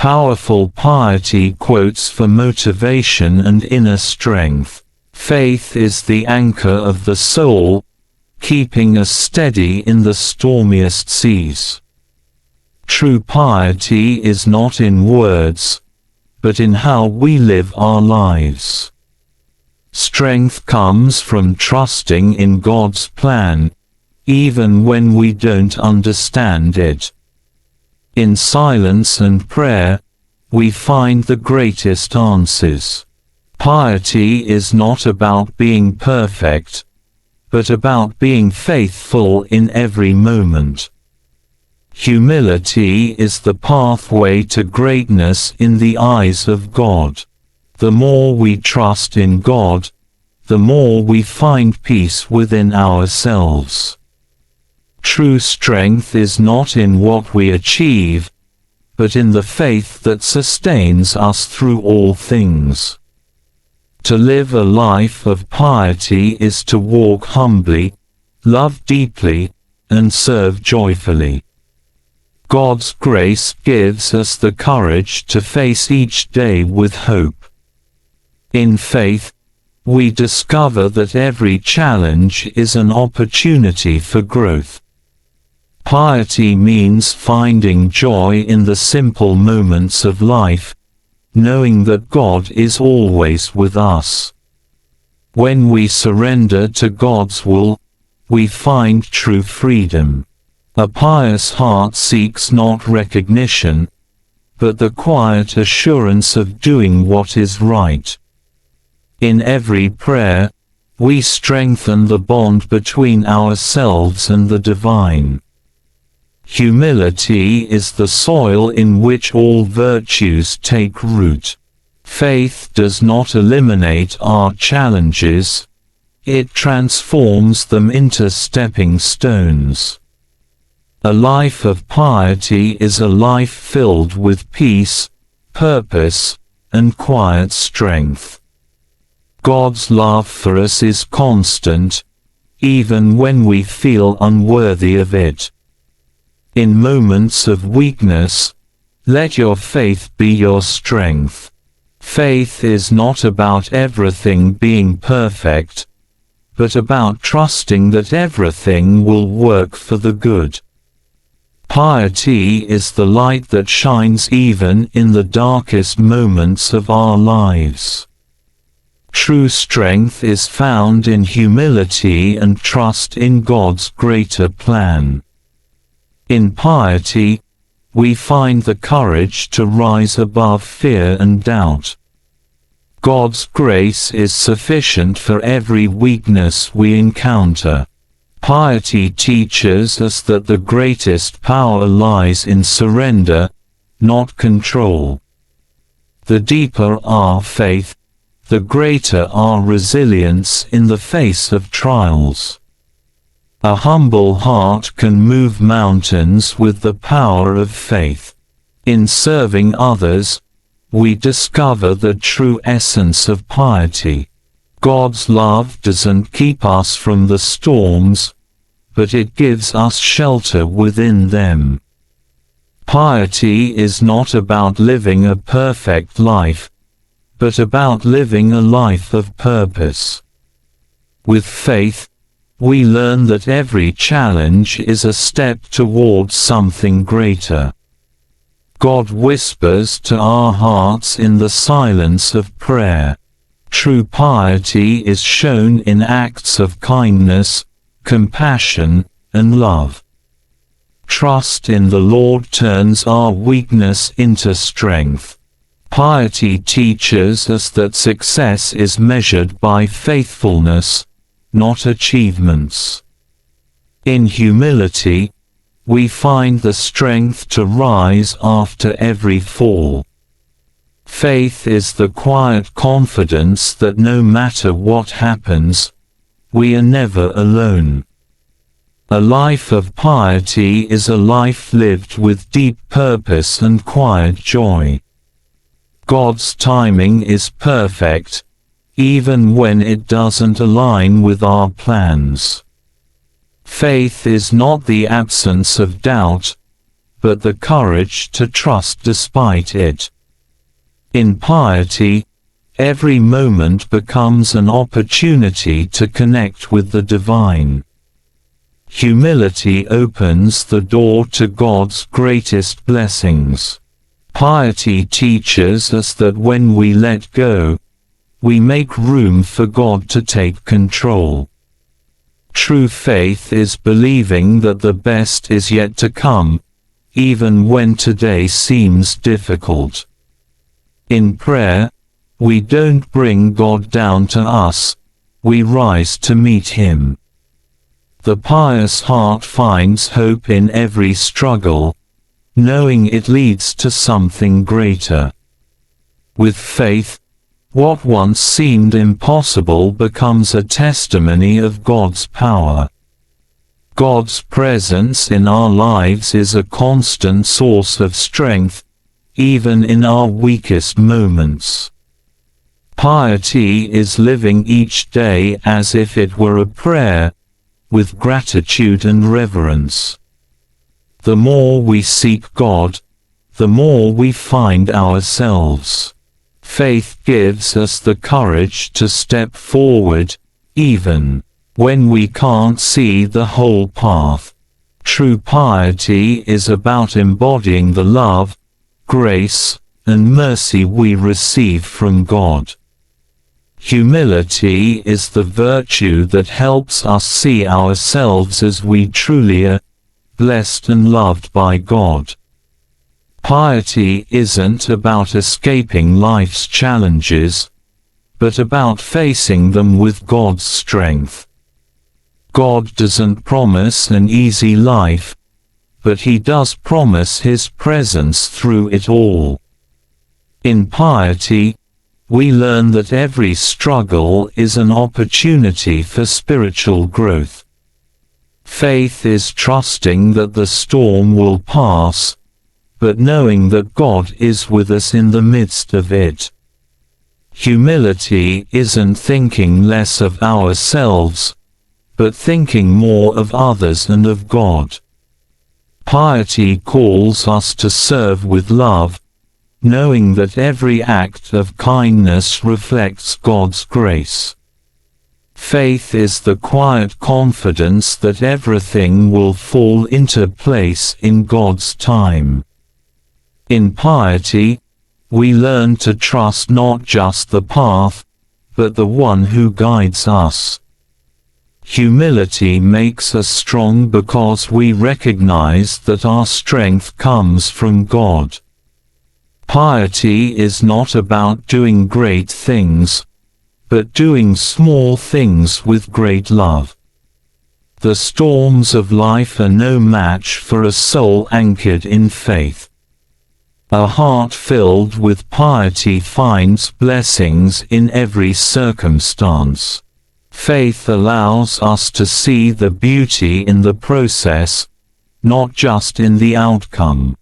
Powerful piety quotes for motivation and inner strength. Faith is the anchor of the soul, keeping us steady in the stormiest seas. True piety is not in words, but in how we live our lives. Strength comes from trusting in God's plan, even when we don't understand it. In silence and prayer, we find the greatest answers. Piety is not about being perfect, but about being faithful in every moment. Humility is the pathway to greatness in the eyes of God. The more we trust in God, the more we find peace within ourselves. True strength is not in what we achieve, but in the faith that sustains us through all things. To live a life of piety is to walk humbly, love deeply, and serve joyfully. God's grace gives us the courage to face each day with hope. In faith, we discover that every challenge is an opportunity for growth. Piety means finding joy in the simple moments of life, knowing that God is always with us. When we surrender to God's will, we find true freedom. A pious heart seeks not recognition, but the quiet assurance of doing what is right. In every prayer, we strengthen the bond between ourselves and the divine. Humility is the soil in which all virtues take root. Faith does not eliminate our challenges, it transforms them into stepping stones. A life of piety is a life filled with peace, purpose, and quiet strength. God's love for us is constant, even when we feel unworthy of it. In moments of weakness, let your faith be your strength. Faith is not about everything being perfect, but about trusting that everything will work for the good. Piety is the light that shines even in the darkest moments of our lives. True strength is found in humility and trust in God's greater plan. In piety, we find the courage to rise above fear and doubt. God's grace is sufficient for every weakness we encounter. Piety teaches us that the greatest power lies in surrender, not control. The deeper our faith, the greater our resilience in the face of trials. A humble heart can move mountains with the power of faith. In serving others, we discover the true essence of piety. God's love doesn't keep us from the storms, but it gives us shelter within them. Piety is not about living a perfect life, but about living a life of purpose. With faith, we learn that every challenge is a step towards something greater. God whispers to our hearts in the silence of prayer. True piety is shown in acts of kindness, compassion, and love. Trust in the Lord turns our weakness into strength. Piety teaches us that success is measured by faithfulness, not achievements. In humility, we find the strength to rise after every fall. Faith is the quiet confidence that no matter what happens, we are never alone. A life of piety is a life lived with deep purpose and quiet joy. God's timing is perfect, even when it doesn't align with our plans. Faith is not the absence of doubt, but the courage to trust despite it. In piety, every moment becomes an opportunity to connect with the divine. Humility opens the door to God's greatest blessings. Piety teaches us that when we let go, we make room for God to take control. True faith is believing that the best is yet to come, even when today seems difficult. In prayer, we don't bring God down to us, we rise to meet Him. The pious heart finds hope in every struggle, knowing it leads to something greater. With faith, what once seemed impossible becomes a testimony of God's power. God's presence in our lives is a constant source of strength, even in our weakest moments. Piety is living each day as if it were a prayer, with gratitude and reverence. The more we seek God, the more we find ourselves. Faith gives us the courage to step forward, even when we can't see the whole path. True piety is about embodying the love, grace, and mercy we receive from God. Humility is the virtue that helps us see ourselves as we truly are, blessed and loved by God. Piety isn't about escaping life's challenges, but about facing them with God's strength. God doesn't promise an easy life, but He does promise His presence through it all. In piety, we learn that every struggle is an opportunity for spiritual growth. Faith is trusting that the storm will pass, but knowing that God is with us in the midst of it. Humility isn't thinking less of ourselves, but thinking more of others and of God. Piety calls us to serve with love, knowing that every act of kindness reflects God's grace. Faith is the quiet confidence that everything will fall into place in God's time. In piety, we learn to trust not just the path, but the one who guides us. Humility makes us strong because we recognize that our strength comes from God. Piety is not about doing great things, but doing small things with great love. The storms of life are no match for a soul anchored in faith. A heart filled with piety finds blessings in every circumstance. Faith allows us to see the beauty in the process, not just in the outcome.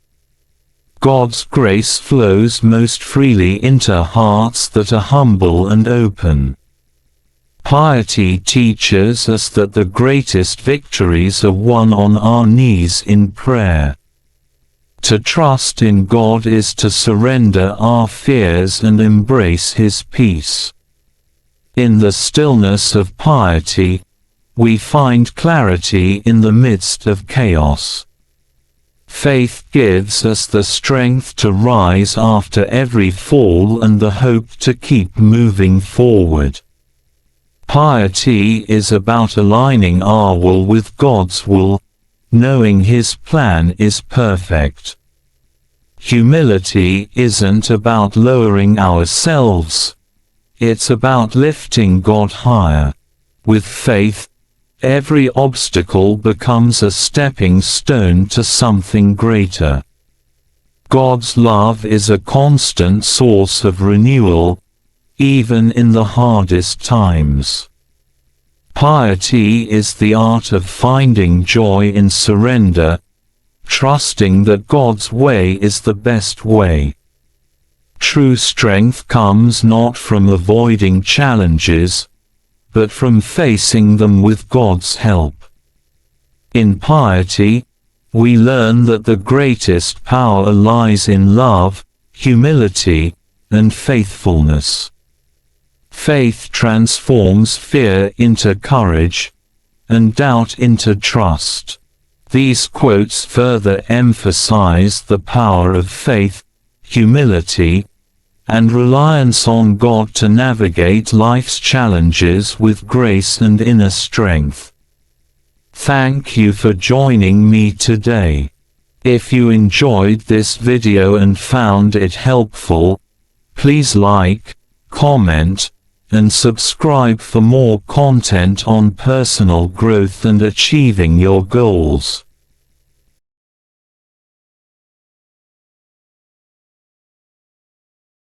God's grace flows most freely into hearts that are humble and open. Piety teaches us that the greatest victories are won on our knees in prayer. To trust in God is to surrender our fears and embrace His peace. In the stillness of piety, we find clarity in the midst of chaos. Faith gives us the strength to rise after every fall and the hope to keep moving forward. Piety is about aligning our will with God's will, knowing His plan is perfect. Humility isn't about lowering ourselves, it's about lifting God higher. With faith, every obstacle becomes a stepping stone to something greater. God's love is a constant source of renewal, even in the hardest times. Piety is the art of finding joy in surrender, trusting that God's way is the best way. True strength comes not from avoiding challenges, but from facing them with God's help. In piety, we learn that the greatest power lies in love, humility, and faithfulness. Faith transforms fear into courage, and doubt into trust. These quotes further emphasize the power of faith, humility, and reliance on God to navigate life's challenges with grace and inner strength. Thank you for joining me today. If you enjoyed this video and found it helpful, please like, comment, and subscribe for more content on personal growth and achieving your goals.